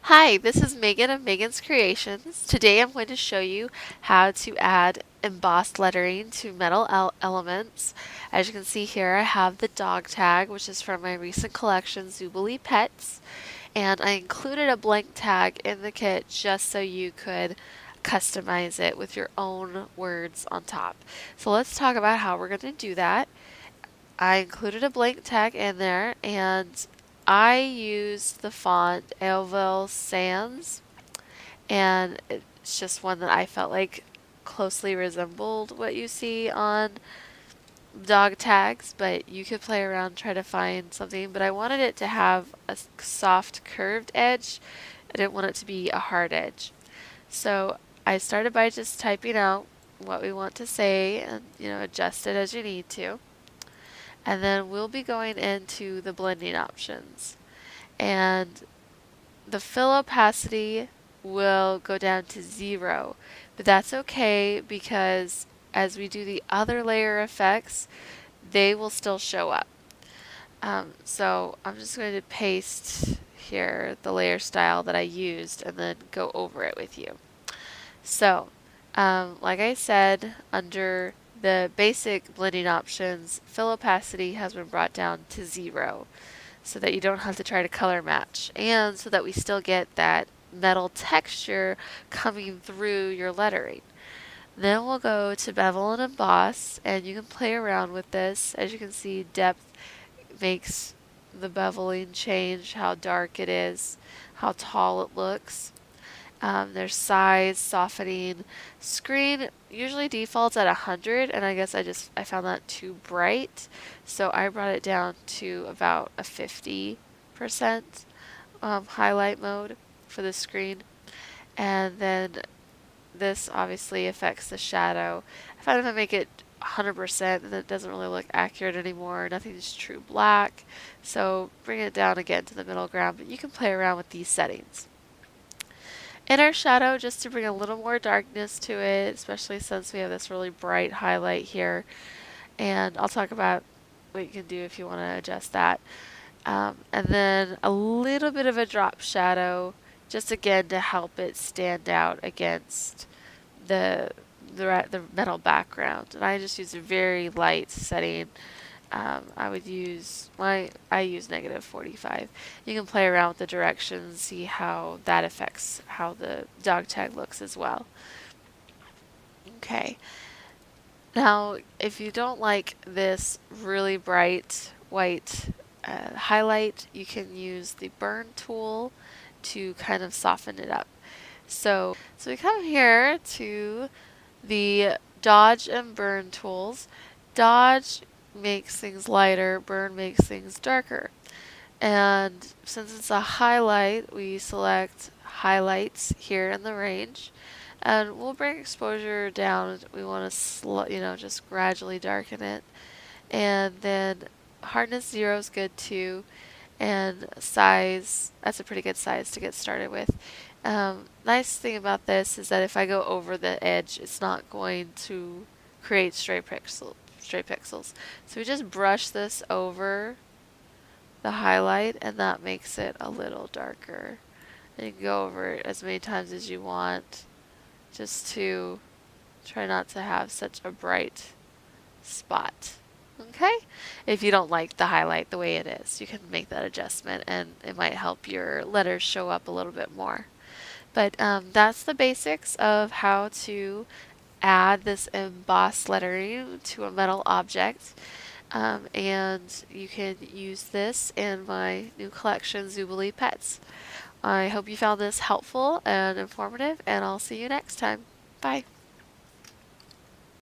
Hi, this is Megan of Megan's Creations. Today I'm going to show you how to add embossed lettering to metal elements. As you can see here, I have the dog tag, which is from my recent collection, Zubilee Pets, and I included a blank tag in the kit just so you could customize it with your own words on top. So let's talk about how we're going to do that. I included a blank tag in there, and I used the font Bevel Sans, and it's just one that I felt like closely resembled what you see on dog tags, but you could play around, try to find something. But I wanted it to have a soft curved edge. I didn't want it to be a hard edge. So I started by just typing out what we want to say and adjust it as you need to. And then we'll be going into the blending options. And the fill opacity will go down to 0, but that's okay because as we do the other layer effects, they will still show up. So I'm just going to paste here the layer style that I used and then go over it with you. So, like I said, under the basic blending options, fill opacity has been brought down to 0 so that you don't have to try to color match, and so that we still get that metal texture coming through your lettering. Then we'll go to Bevel and Emboss, and you can play around with this. As you can see, depth makes the beveling change, how dark it is, how tall it looks. There's size, softening. Screen usually defaults at 100, and I guess I found that too bright, so I brought it down to about a 50% highlight mode for the screen. And then this obviously affects the shadow. I find if I make it 100%, then it doesn't really look accurate anymore. Nothing's true black, so bring it down again to the middle ground, but you can play around with these settings. Inner shadow, just to bring a little more darkness to it, especially since we have this really bright highlight here. And I'll talk about what you can do if you want to adjust that. And then a little bit of a drop shadow, just again to help it stand out against the metal background. And I just use a very light setting. I use -45. You can play around with the directions, see how that affects how the dog tag looks as well. Okay. Now, if you don't like this really bright white highlight, you can use the burn tool to kind of soften it up. So we come here to the dodge and burn tools. Dodge makes things lighter, burn makes things darker. And since it's a highlight, we select highlights here in the range. And we'll bring exposure down. We want to just gradually darken it. And then hardness 0 is good too. And size, that's a pretty good size to get started with. Nice thing about this is that if I go over the edge, it's not going to create stray pixels. So we just brush this over the highlight, and that makes it a little darker. And you can go over it as many times as you want, just to try not to have such a bright spot. Okay? If you don't like the highlight the way it is, you can make that adjustment, and it might help your letters show up a little bit more. But that's the basics of how to add this embossed lettering to a metal object. And you can use this in my new collection, Zubilee Pets. I hope you found this helpful and informative, and I'll see you next time. Bye.